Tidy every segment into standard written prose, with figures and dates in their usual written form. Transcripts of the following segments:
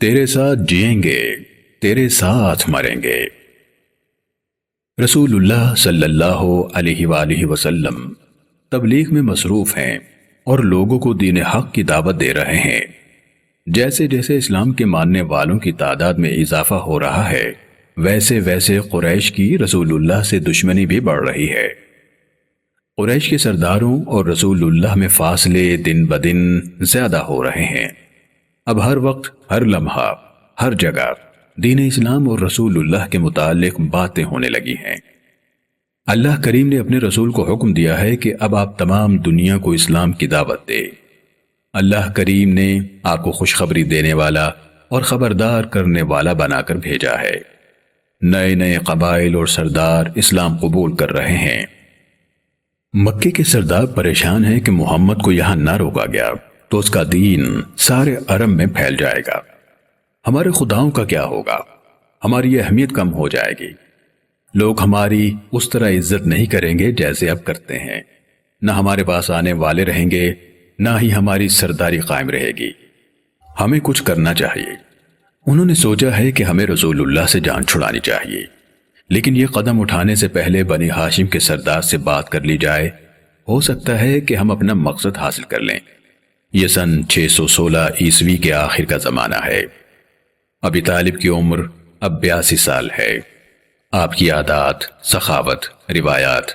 تیرے ساتھ جئیں گے، تیرے ساتھ مریں گے۔ رسول اللہ صلی اللہ علیہ وآلہ وسلم تبلیغ میں مصروف ہیں اور لوگوں کو دین حق کی دعوت دے رہے ہیں۔ جیسے جیسے اسلام کے ماننے والوں کی تعداد میں اضافہ ہو رہا ہے، ویسے ویسے قریش کی رسول اللہ سے دشمنی بھی بڑھ رہی ہے۔ قریش کے سرداروں اور رسول اللہ میں فاصلے دن بدن زیادہ ہو رہے ہیں۔ اب ہر وقت، ہر لمحہ، ہر جگہ دین اسلام اور رسول اللہ کے متعلق باتیں ہونے لگی ہیں۔ اللہ کریم نے اپنے رسول کو حکم دیا ہے کہ اب آپ تمام دنیا کو اسلام کی دعوت دیں۔ اللہ کریم نے آپ کو خوشخبری دینے والا اور خبردار کرنے والا بنا کر بھیجا ہے۔ نئے نئے قبائل اور سردار اسلام قبول کر رہے ہیں۔ مکے کے سردار پریشان ہیں کہ محمد کو یہاں نہ روکا گیا تو اس کا دین سارے عرب میں پھیل جائے گا۔ ہمارے خداؤں کا کیا ہوگا؟ ہماری اہمیت کم ہو جائے گی۔ لوگ ہماری اس طرح عزت نہیں کریں گے جیسے اب کرتے ہیں۔ نہ ہمارے پاس آنے والے رہیں گے، نہ ہی ہماری سرداری قائم رہے گی۔ ہمیں کچھ کرنا چاہیے۔ انہوں نے سوچا ہے کہ ہمیں رسول اللہ سے جان چھڑانی چاہیے، لیکن یہ قدم اٹھانے سے پہلے بنی ہاشم کے سردار سے بات کر لی جائے۔ ہو سکتا ہے کہ ہم اپنا مقصد حاصل کر لیں۔ یہ سن 616 عیسوی کے آخر کا زمانہ ہے۔ ابی طالب کی عمر اب 82 سال ہے۔ آپ کی عادات، سخاوت، روایات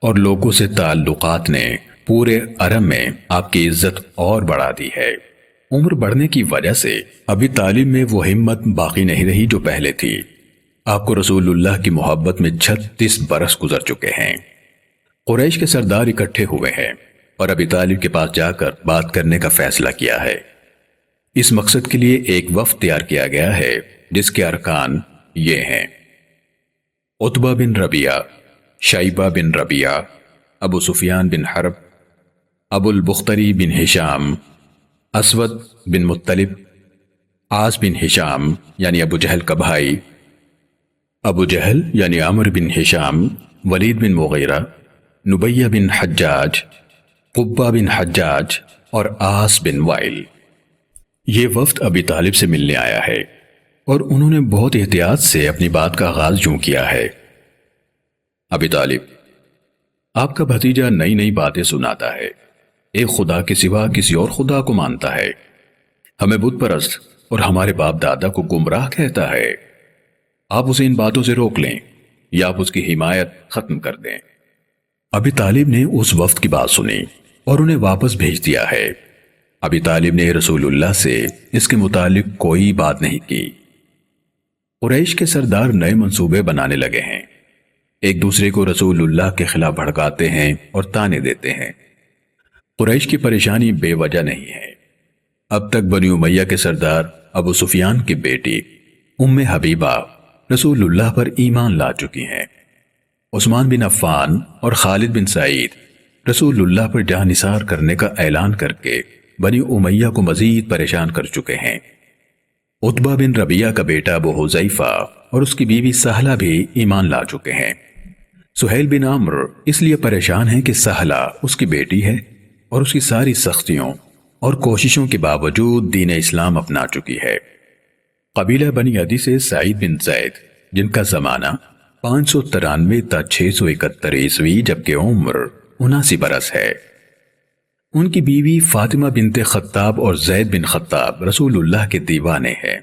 اور لوگوں سے تعلقات نے پورے عرب میں آپ کی عزت اور بڑھا دی ہے۔ عمر بڑھنے کی وجہ سے ابی طالب میں وہ ہمت باقی نہیں رہی جو پہلے تھی۔ آپ کو رسول اللہ کی محبت میں 36 برس گزر چکے ہیں۔ قریش کے سردار اکٹھے ہوئے ہیں اور ابی طالب کے پاس جا کر بات کرنے کا فیصلہ کیا ہے۔ اس مقصد کے لیے ایک وفد تیار کیا گیا ہے جس کے ارکان یہ ہیں: عتبہ بن ربیعہ، شیبہ بن ربیعہ، ابو سفیان بن حرب، ابو البختری بن ہشام، اسود بن مطلب، عاص بن ہشام یعنی ابو جہل کا بھائی، ابو جہل یعنی عمرو بن ہشام، ولید بن مغیرہ، نبیہ بن حجاج، قبہ بن حجاج اور عاص بن وائل۔ یہ وفد ابی طالب سے ملنے آیا ہے اور انہوں نے بہت احتیاط سے اپنی بات کا آغاز یوں کیا ہے: ابی طالب، آپ کا بھتیجا نئی نئی باتیں سناتا ہے، ایک خدا کے سوا کسی اور خدا کو مانتا ہے، ہمیں بت پرست اور ہمارے باپ دادا کو گمراہ کہتا ہے۔ آپ اسے ان باتوں سے روک لیں یا آپ اس کی حمایت ختم کر دیں۔ ابی طالب نے اس وفد کی بات سنی اور انہیں واپس بھیج دیا ہے۔ ابی طالب نے رسول اللہ سے اس کے متعلق کوئی بات نہیں کی۔ قریش کے سردار نئے منصوبے بنانے لگے ہیں، ایک دوسرے کو رسول اللہ کے خلاف بھڑکاتے ہیں اور تانے دیتے ہیں۔ قریش کی پریشانی بے وجہ نہیں ہے۔ اب تک بنی امیہ کے سردار ابو سفیان کی بیٹی ام حبیبہ رسول اللہ پر ایمان لا چکی ہیں۔ عثمان بن عفان اور خالد بن سعید رسول اللہ پر جاں نثار کرنے کا اعلان کر کے بنی امیہ کو مزید پریشان کر چکے ہیں۔ عتبہ بن ربیعہ کا بیٹا ابو حذیفہ اور اس کی بیوی سہلہ بھی ایمان لا چکے ہیں۔ سہیل بن عمرو اس لیے پریشان ہیں کہ سہلہ اس کی بیٹی ہے اور اس کی ساری سختیوں اور کوششوں کے باوجود دین اسلام اپنا چکی ہے۔ قبیلہ بنی عدی سے سعید بن زید، جن کا زمانہ 593 تا 671 عیسوی جبکہ عمر 79 برس ہے۔ ان کی بیوی فاطمہ بنت خطاب اور زید بن خطاب رسول اللہ کے دیوانے ہیں۔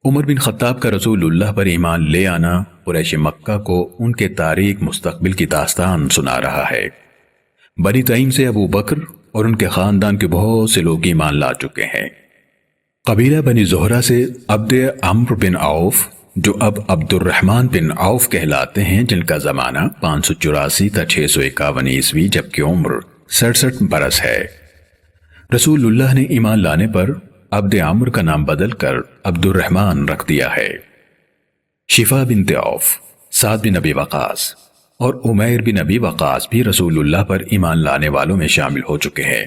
عمر بن خطاب کا رسول اللہ پر ایمان لے آنا قریش مکہ کو ان کے تاریک مستقبل کی داستان سنا رہا ہے۔ بنی تمیم سے ابو بکر اور ان کے خاندان کے بہت سے لوگ ایمان لا چکے ہیں۔ قبیلہ بنی زہرہ سے عبد عمرو بن عوف، جو اب عبد الرحمن بن عوف کہلاتے ہیں، جن کا زمانہ 584 تا 651 عیسوی جبکہ عمر 67 برس ہے۔ رسول اللہ نے ایمان لانے پر عبد عمرو کا نام بدل کر عبد الرحمن رکھ دیا ہے۔ شفا بنت عوف، سعد بن ابی وقاص اور عمیر بن ابی وقاص بھی رسول اللہ پر ایمان لانے والوں میں شامل ہو چکے ہیں۔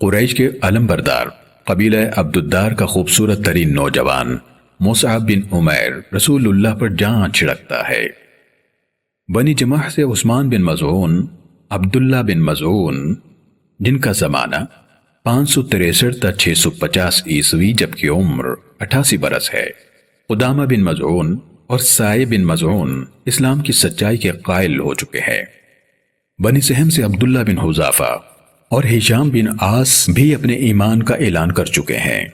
قریش کے علم بردار قبیلہ عبد الدار کا خوبصورت ترین نوجوان مصعب بن عمیر رسول اللہ پر جان چھڑکتا ہے۔ بنی جمح سے عثمان بن مظعون، عبداللہ بن مظعون، جن کا زمانہ 563 تا 650 عیسوی جبکہ عمر 88 برس ہے۔ قدامہ بن مظعون اور سائے بن مظعون اسلام کی سچائی کے قائل ہو چکے ہیں۔ بنی سہم سے عبداللہ بن حذافہ اور ہشام بن عاص بھی اپنے ایمان کا اعلان کر چکے ہیں۔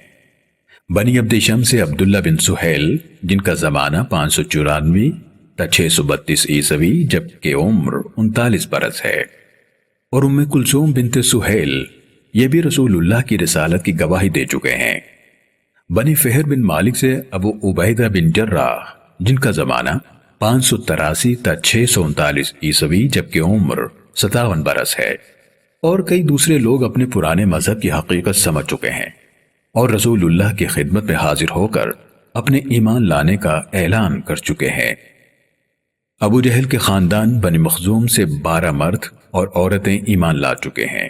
بنی عبد شمس سے عبداللہ بن سہیل جن کا زمانہ 594 تا 632 عیسوی جبکہ عمر 39 برس ہے، اور ام کلثوم بنت سہیل یہ بھی رسول اللہ کی رسالت کی گواہی دے چکے ہیں۔ بنی فہر بن مالک سے ابو عبیدہ بن جراح جن کا زمانہ 583 تا 639 عیسوی جبکہ عمر 57 برس ہے، اور کئی دوسرے لوگ اپنے پرانے مذہب کی حقیقت سمجھ چکے ہیں اور رسول اللہ کی خدمت میں حاضر ہو کر اپنے ایمان لانے کا اعلان کر چکے ہیں۔ ابو جہل کے خاندان بنی مخزوم سے 12 مرد اور عورتیں ایمان لا چکے ہیں۔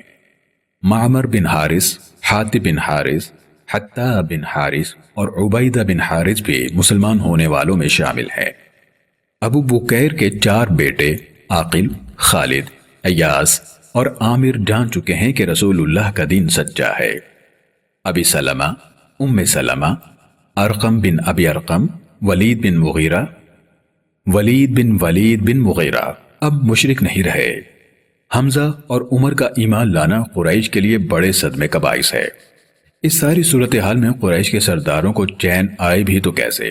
معمر بن حارث، حاتب بن حارث، حتیٰ بن حارث اور عبیدہ بن حارث بھی مسلمان ہونے والوں میں شامل ہیں۔ ابو بکیر کے 4 بیٹے عاقل، خالد، ایاس اور عامر جان چکے ہیں کہ رسول اللہ کا دین سچا ہے۔ ابی سلمہ، ام سلمہ، ارقم بن ابی ارقم، ولید بن ولید بن مغیرہ اب مشرک نہیں رہے۔ حمزہ اور عمر کا ایمان لانا قریش کے لیے بڑے صدمے کا باعث ہے۔ اس ساری صورتحال میں قریش کے سرداروں کو چین آئے بھی تو کیسے؟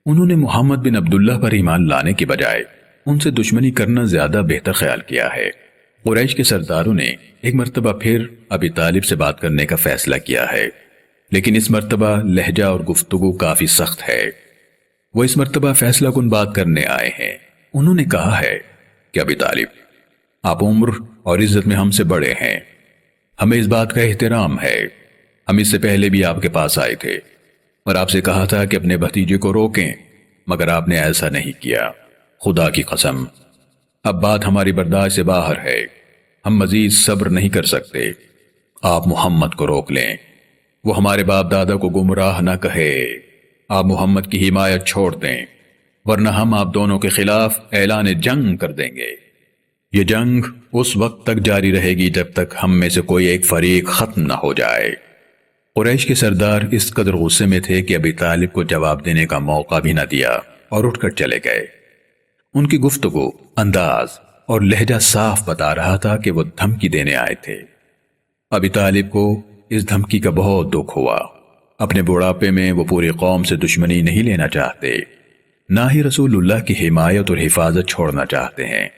انہوں نے محمد بن عبداللہ پر ایمان لانے کی بجائے ان سے دشمنی کرنا زیادہ بہتر خیال کیا ہے۔ قریش کے سرداروں نے ایک مرتبہ پھر ابی طالب سے بات کرنے کا فیصلہ کیا ہے، لیکن اس مرتبہ لہجہ اور گفتگو کافی سخت ہے۔ وہ اس مرتبہ فیصلہ کن بات کرنے آئے ہیں۔ انہوں نے کہا ہے کہ ابی طالب، آپ عمر اور عزت میں ہم سے بڑے ہیں، ہمیں اس بات کا احترام ہے۔ ہم اس سے پہلے بھی آپ کے پاس آئے تھے اور آپ سے کہا تھا کہ اپنے بھتیجے کو روکیں، مگر آپ نے ایسا نہیں کیا۔ خدا کی قسم، اب بات ہماری برداشت سے باہر ہے، ہم مزید صبر نہیں کر سکتے۔ آپ محمد کو روک لیں، وہ ہمارے باپ دادا کو گمراہ نہ کہے۔ آپ محمد کی حمایت چھوڑ دیں، ورنہ ہم آپ دونوں کے خلاف اعلان جنگ کر دیں گے۔ یہ جنگ اس وقت تک جاری رہے گی جب تک ہم میں سے کوئی ایک فریق ختم نہ ہو جائے۔ قریش کے سردار اس قدر غصے میں تھے کہ ابی طالب کو جواب دینے کا موقع بھی نہ دیا اور اٹھ کر چلے گئے۔ ان کی گفتگو، انداز اور لہجہ صاف بتا رہا تھا کہ وہ دھمکی دینے آئے تھے۔ ابی طالب کو اس دھمکی کا بہت دکھ ہوا۔ اپنے بڑھاپے میں وہ پوری قوم سے دشمنی نہیں لینا چاہتے، نہ ہی رسول اللہ کی حمایت اور حفاظت چھوڑنا چاہتے ہیں۔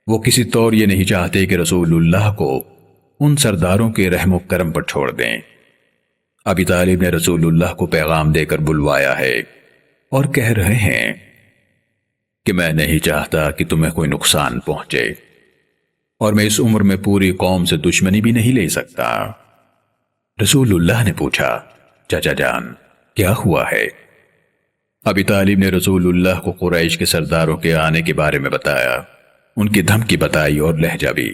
وہ کسی طور یہ نہیں چاہتے کہ رسول اللہ کو ان سرداروں کے رحم و کرم پر چھوڑ دیں۔ ابی طالب نے رسول اللہ کو پیغام دے کر بلوایا ہے اور کہہ رہے ہیں کہ میں نہیں چاہتا کہ تمہیں کوئی نقصان پہنچے، اور میں اس عمر میں پوری قوم سے دشمنی بھی نہیں لے سکتا۔ رسول اللہ نے پوچھا، چچا جان کیا ہوا ہے؟ ابی طالب نے رسول اللہ کو قریش کے سرداروں کے آنے کے بارے میں بتایا، ان کی دھمکی بتائی اور لہجہ بھی۔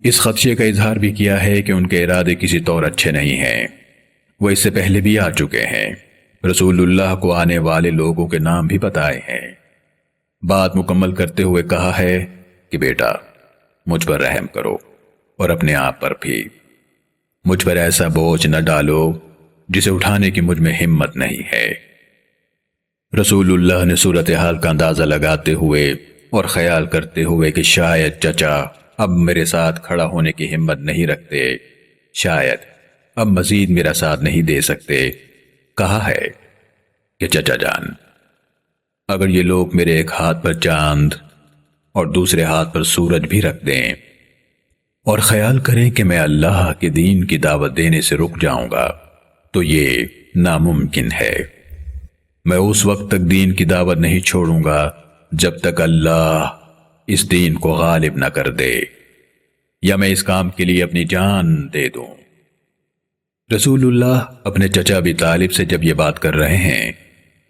اس خدشے کا اظہار بھی کیا ہے کہ ان کے ارادے کسی طور اچھے نہیں ہیں، وہ اس سے پہلے بھی آ چکے ہیں۔ رسول اللہ کو آنے والے لوگوں کے نام بھی بتائے ہیں۔ بات مکمل کرتے ہوئے کہا ہے کہ بیٹا، مجھ پر رحم کرو اور اپنے آپ پر بھی۔ مجھ پر ایسا بوجھ نہ ڈالو جسے اٹھانے کی مجھ میں ہمت نہیں ہے۔ رسول اللہ نے صورتحال کا اندازہ لگاتے ہوئے اور خیال کرتے ہوئے کہ شاید چچا اب میرے ساتھ کھڑا ہونے کی ہمت نہیں رکھتے، شاید اب مزید میرا ساتھ نہیں دے سکتے، کہا ہے کہ چچا جان، اگر یہ لوگ میرے ایک ہاتھ پر چاند اور دوسرے ہاتھ پر سورج بھی رکھ دیں اور خیال کریں کہ میں اللہ کے دین کی دعوت دینے سے رک جاؤں گا تو یہ ناممکن ہے۔ میں اس وقت تک دین کی دعوت نہیں چھوڑوں گا جب تک اللہ اس دین کو غالب نہ کر دے، یا میں اس کام کے لیے اپنی جان دے دوں۔ رسول اللہ اپنے چچا ابی طالب سے جب یہ بات کر رہے ہیں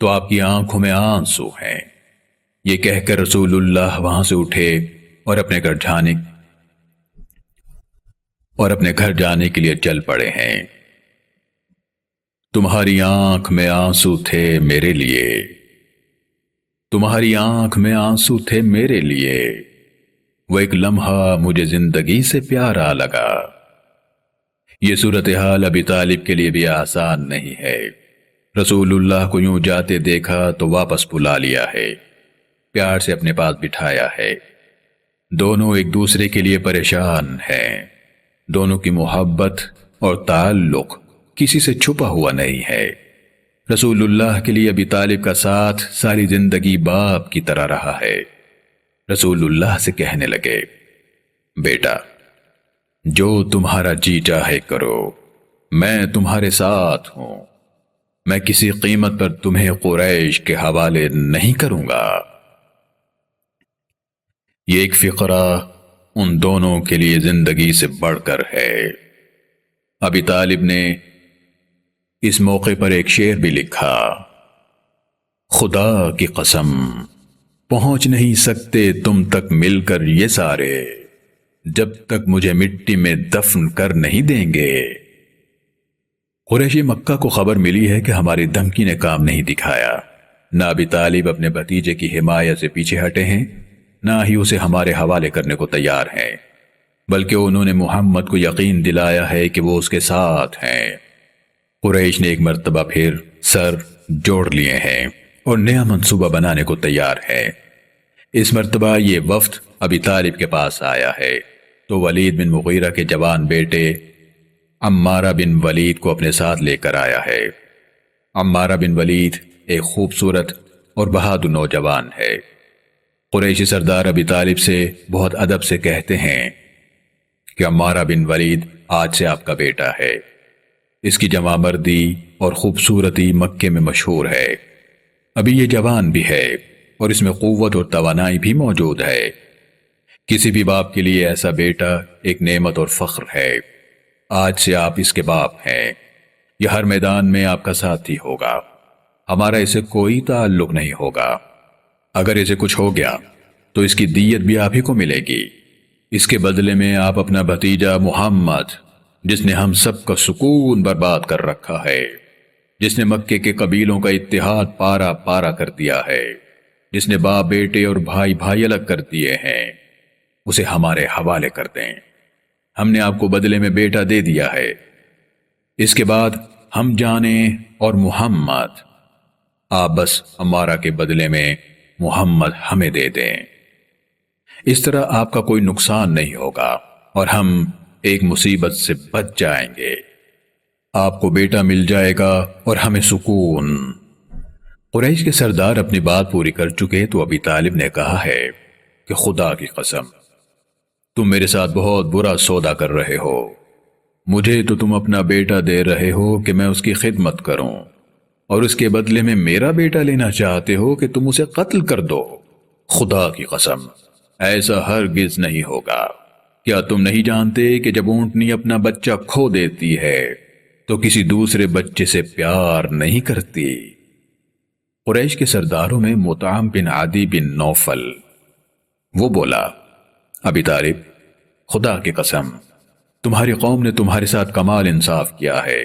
تو آپ کی آنکھوں میں آنسو ہیں۔ یہ کہہ کر رسول اللہ وہاں سے اٹھے اور اپنے گھر جانے کے لیے چل پڑے ہیں۔ تمہاری آنکھ میں آنسو تھے میرے لیے، تمہاری آنکھ میں آنسو تھے میرے لیے، وہ ایک لمحہ مجھے زندگی سے پیارا لگا۔ یہ صورتحال ابی طالب کے لیے بھی آسان نہیں ہے۔ رسول اللہ کو یوں جاتے دیکھا تو واپس بلا لیا ہے، پیار سے اپنے پاس بٹھایا ہے۔ دونوں ایک دوسرے کے لیے پریشان ہیں، دونوں کی محبت اور تعلق کسی سے چھپا ہوا نہیں ہے۔ رسول اللہ کے لیے ابی طالب کا ساتھ ساری زندگی باپ کی طرح رہا ہے۔ رسول اللہ سے کہنے لگے، بیٹا، جو تمہارا جی چاہے کرو، میں تمہارے ساتھ ہوں، میں کسی قیمت پر تمہیں قریش کے حوالے نہیں کروں گا۔ یہ ایک فقرہ ان دونوں کے لیے زندگی سے بڑھ کر ہے۔ ابی طالب نے اس موقع پر ایک شعر بھی لکھا، خدا کی قسم پہنچ نہیں سکتے تم تک مل کر یہ سارے، جب تک مجھے مٹی میں دفن کر نہیں دیں گے۔ قریشی مکہ کو خبر ملی ہے کہ ہماری دھمکی نے کام نہیں دکھایا، نہ ابی طالب اپنے بھتیجے کی حمایت سے پیچھے ہٹے ہیں، نہ ہی اسے ہمارے حوالے کرنے کو تیار ہیں، بلکہ انہوں نے محمد کو یقین دلایا ہے کہ وہ اس کے ساتھ ہیں۔ قریش نے ایک مرتبہ پھر سر جوڑ لیے ہیں اور نیا منصوبہ بنانے کو تیار ہے۔ اس مرتبہ یہ وفد ابی طالب کے پاس آیا ہے تو ولید بن مغیرہ کے جوان بیٹے عمارہ بن ولید کو اپنے ساتھ لے کر آیا ہے۔ عمارہ بن ولید ایک خوبصورت اور بہادر نوجوان ہے۔ قریشی سردار ابی طالب سے بہت ادب سے کہتے ہیں کہ عمارہ بن ولید آج سے آپ کا بیٹا ہے۔ اس کی جوان مردی اور خوبصورتی مکے میں مشہور ہے۔ ابھی یہ جوان بھی ہے اور اس میں قوت اور توانائی بھی موجود ہے۔ کسی بھی باپ کے لیے ایسا بیٹا ایک نعمت اور فخر ہے۔ آج سے آپ اس کے باپ ہیں، یہ ہر میدان میں آپ کا ساتھی ہوگا، ہمارا اسے کوئی تعلق نہیں ہوگا۔ اگر اسے کچھ ہو گیا تو اس کی دیت بھی آپ ہی کو ملے گی۔ اس کے بدلے میں آپ اپنا بھتیجا محمد، جس نے ہم سب کا سکون برباد کر رکھا ہے، جس نے مکے کے قبیلوں کا اتحاد پارا پارا کر دیا ہے، جس نے باپ بیٹے اور بھائی بھائی الگ کر دیے ہیں، اسے ہمارے حوالے کر دیں۔ ہم نے آپ کو بدلے میں بیٹا دے دیا ہے، اس کے بعد ہم جانیں اور محمد، آپ بس ہمارا کے بدلے میں محمد ہمیں دے دیں۔ اس طرح آپ کا کوئی نقصان نہیں ہوگا اور ہم ایک مصیبت سے بچ جائیں گے۔ آپ کو بیٹا مل جائے گا اور ہمیں سکون۔ قریش کے سردار اپنی بات پوری کر چکے تو ابی طالب نے کہا ہے کہ خدا کی قسم، تم میرے ساتھ بہت برا سودا کر رہے ہو۔ مجھے تو تم اپنا بیٹا دے رہے ہو کہ میں اس کی خدمت کروں، اور اس کے بدلے میں میرا بیٹا لینا چاہتے ہو کہ تم اسے قتل کر دو۔ خدا کی قسم، ایسا ہرگز نہیں ہوگا۔ کیا تم نہیں جانتے کہ جب اونٹنی اپنا بچہ کھو دیتی ہے تو کسی دوسرے بچے سے پیار نہیں کرتی؟ قریش کے سرداروں میں مطعم بن عدی بن نوفل، وہ بولا، ابی طالب، خدا کی قسم، تمہاری قوم نے تمہارے ساتھ کمال انصاف کیا ہے۔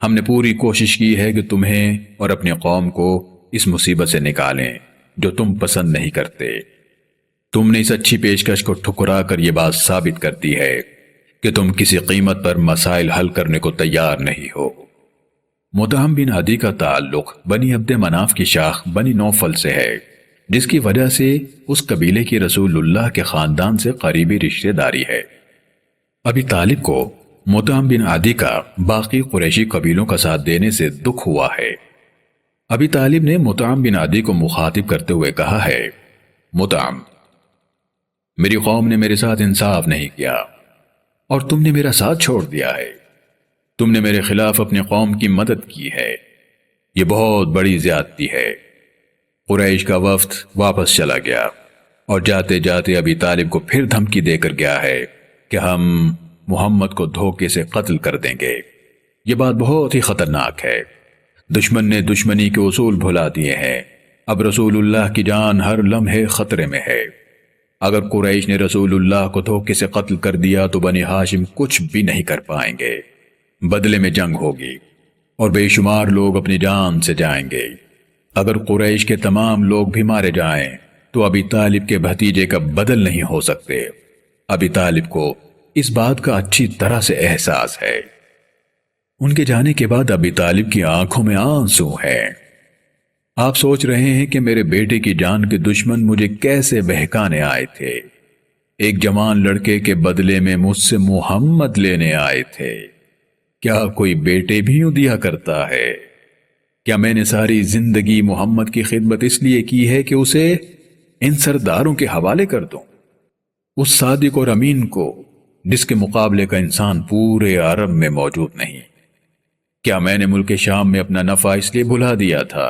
ہم نے پوری کوشش کی ہے کہ تمہیں اور اپنی قوم کو اس مصیبت سے نکالیں جو تم پسند نہیں کرتے۔ تم نے اس اچھی پیشکش کو ٹھکرا کر یہ بات ثابت کر دی ہے کہ تم کسی قیمت پر مسائل حل کرنے کو تیار نہیں ہو۔ مطعم بن عدی کا تعلق بنی عبد مناف کی شاخ بنی نوفل سے ہے، جس کی وجہ سے اس قبیلے کی رسول اللہ کے خاندان سے قریبی رشتہ داری ہے۔ ابی طالب کو مطعم بن عدی کا باقی قریشی قبیلوں کا ساتھ دینے سے دکھ ہوا ہے۔ ابی طالب نے مطعم بن عدی کو مخاطب کرتے ہوئے کہا ہے، مطعم، میری قوم نے میرے ساتھ انصاف نہیں کیا اور تم نے میرا ساتھ چھوڑ دیا ہے۔ تم نے میرے خلاف اپنی قوم کی مدد کی ہے، یہ بہت بڑی زیادتی ہے۔ قریش کا وفد واپس چلا گیا اور جاتے جاتے ابی طالب کو پھر دھمکی دے کر گیا ہے کہ ہم محمد کو دھوکے سے قتل کر دیں گے۔ یہ بات بہت ہی خطرناک ہے۔ دشمن نے دشمنی کے اصول بھلا دیے ہیں۔ اب رسول اللہ کی جان ہر لمحے خطرے میں ہے۔ اگر قریش نے رسول اللہ کو دھوکے سے قتل کر دیا تو بنی ہاشم کچھ بھی نہیں کر پائیں گے۔ بدلے میں جنگ ہوگی اور بے شمار لوگ اپنی جان سے جائیں گے۔ اگر قریش کے تمام لوگ بھی مارے جائیں تو ابی طالب کے بھتیجے کا بدل نہیں ہو سکتے۔ ابی طالب کو اس بات کا اچھی طرح سے احساس ہے ان کے جانے کے بعد ابی طالب کی آنکھوں میں آنسو ہے۔ آپ سوچ رہے ہیں کہ میرے بیٹے کی جان کے دشمن مجھے کیسے بہکانے آئے تھے۔ ایک جوان لڑکے کے بدلے میں مجھ سے محمد لینے آئے تھے۔ کیا کوئی بیٹے بھی یوں دیا کرتا ہے؟ کیا میں نے ساری زندگی محمد کی خدمت اس لیے کی ہے کہ اسے ان سرداروں کے حوالے کر دوں، اس صادق اور امین کو جس کے مقابلے کا انسان پورے عرب میں موجود نہیں؟ کیا میں نے ملک شام میں اپنا نفع اس لیے بھلا دیا تھا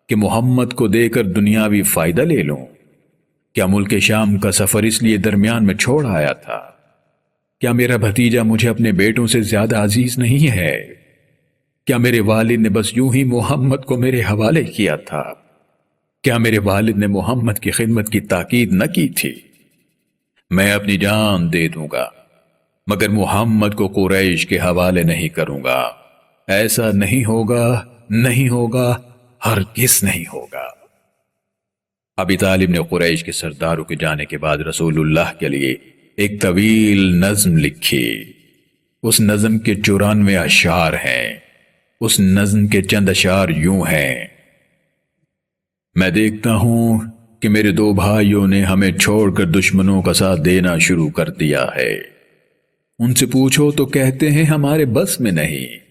کہ محمد کو دے کر دنیاوی فائدہ لے لوں؟ کیا ملک شام کا سفر اس لیے درمیان میں چھوڑ آیا تھا؟ کیا میرا بھتیجا مجھے اپنے بیٹوں سے زیادہ عزیز نہیں ہے؟ کیا میرے والد نے بس یوں ہی محمد کو میرے حوالے کیا تھا؟ کیا میرے والد نے محمد کی خدمت کی تاکید نہ کی تھی؟ میں اپنی جان دے دوں گا مگر محمد کو قریش کے حوالے نہیں کروں گا۔ ایسا نہیں ہوگا، نہیں ہوگا، ہرگز نہیں ہوگا۔ ابی طالب نے قریش کے سرداروں کے جانے کے بعد رسول اللہ کے لیے ایک طویل نظم لکھی۔ اس نظم کے 94 اشعار ہیں۔ اس نظم کے چند اشعار یوں ہیں: میں دیکھتا ہوں کہ میرے دو بھائیوں نے ہمیں چھوڑ کر دشمنوں کا ساتھ دینا شروع کر دیا ہے۔ ان سے پوچھو تو کہتے ہیں ہمارے بس میں نہیں۔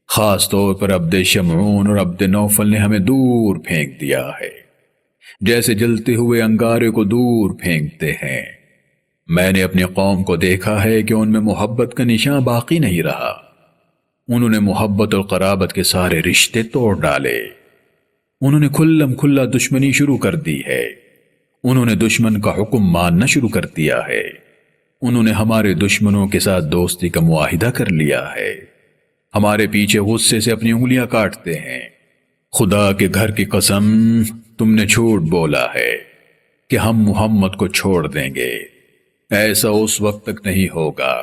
خاص طور پر عبد شمعون اور عبد نوفل نے ہمیں دور پھینک دیا ہے، جیسے جلتے ہوئے انگارے کو دور پھینکتے ہیں۔ میں نے اپنی قوم کو دیکھا ہے کہ ان میں محبت کا نشاں باقی نہیں رہا۔ انہوں نے محبت اور قرابت کے سارے رشتے توڑ ڈالے۔ انہوں نے کھلم کھلا دشمنی شروع کر دی ہے۔ انہوں نے دشمن کا حکم ماننا شروع کر دیا ہے۔ انہوں نے ہمارے دشمنوں کے ساتھ دوستی کا معاہدہ کر لیا ہے۔ ہمارے پیچھے غصے سے اپنی انگلیاں کاٹتے ہیں۔ خدا کے گھر کی قسم، تم نے جھوٹ بولا ہے کہ ہم محمد کو چھوڑ دیں گے۔ ایسا اس وقت تک نہیں ہوگا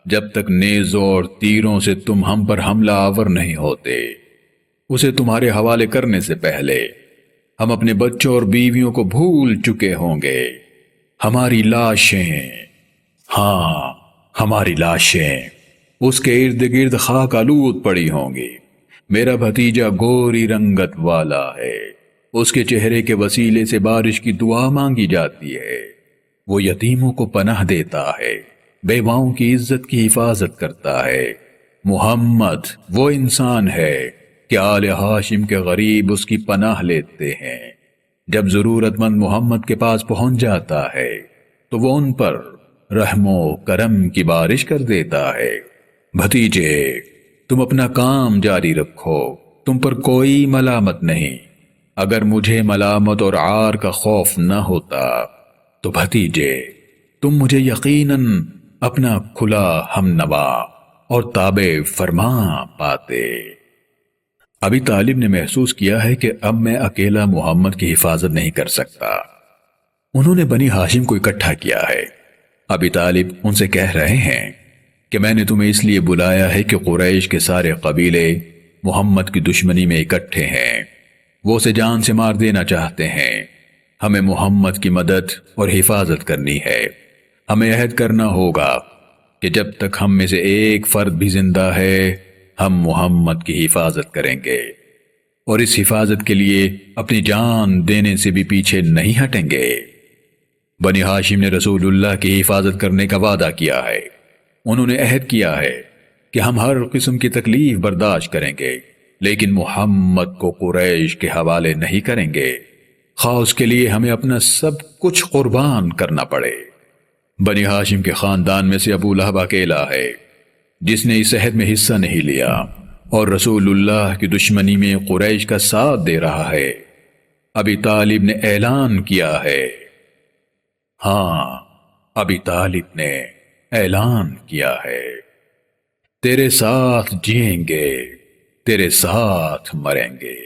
جب تک نیزوں اور تیروں سے تم ہم پر حملہ آور نہیں ہوتے۔ اسے تمہارے حوالے کرنے سے پہلے ہم اپنے بچوں اور بیویوں کو بھول چکے ہوں گے۔ ہماری لاشیں، ہاں ہماری لاشیں اس کے ارد گرد خاک آلود پڑی ہوں گی۔ میرا بھتیجا گوری رنگت والا ہے، اس کے چہرے کے وسیلے سے بارش کی دعا مانگی جاتی ہے۔ وہ یتیموں کو پناہ دیتا ہے، بیواؤں کی عزت کی حفاظت کرتا ہے۔ محمد وہ انسان ہے کہ آل ہاشم کے غریب اس کی پناہ لیتے ہیں۔ جب ضرورت مند محمد کے پاس پہنچ جاتا ہے تو وہ ان پر رحم و کرم کی بارش کر دیتا ہے۔ بھتیجے، تم اپنا کام جاری رکھو، تم پر کوئی ملامت نہیں۔ اگر مجھے ملامت اور عار کا خوف نہ ہوتا تو بھتیجے تم مجھے یقیناً اپنا کھلا ہم نوا اور تابع فرما پاتے۔ ابی طالب نے محسوس کیا ہے کہ اب میں اکیلا محمد کی حفاظت نہیں کر سکتا۔ انہوں نے بنی ہاشم کو اکٹھا کیا ہے۔ ابی طالب ان سے کہہ رہے ہیں کہ میں نے تمہیں اس لیے بلایا ہے کہ قریش کے سارے قبیلے محمد کی دشمنی میں اکٹھے ہیں۔ وہ اسے جان سے مار دینا چاہتے ہیں۔ ہمیں محمد کی مدد اور حفاظت کرنی ہے۔ ہمیں عہد کرنا ہوگا کہ جب تک ہم میں سے ایک فرد بھی زندہ ہے ہم محمد کی حفاظت کریں گے، اور اس حفاظت کے لیے اپنی جان دینے سے بھی پیچھے نہیں ہٹیں گے۔ بنی ہاشم نے رسول اللہ کی حفاظت کرنے کا وعدہ کیا ہے۔ انہوں نے عہد کیا ہے کہ ہم ہر قسم کی تکلیف برداشت کریں گے، لیکن محمد کو قریش کے حوالے نہیں کریں گے، خواہ اس کے لیے ہمیں اپنا سب کچھ قربان کرنا پڑے۔ بنی ہاشم کے خاندان میں سے ابو لہب اکیلا ہے جس نے اس عہد میں حصہ نہیں لیا اور رسول اللہ کی دشمنی میں قریش کا ساتھ دے رہا ہے۔ ابی طالب نے اعلان کیا ہے، ہاں ابی طالب نے اعلان کیا ہے، تیرے ساتھ جئیں گے، تیرے ساتھ مریں گے۔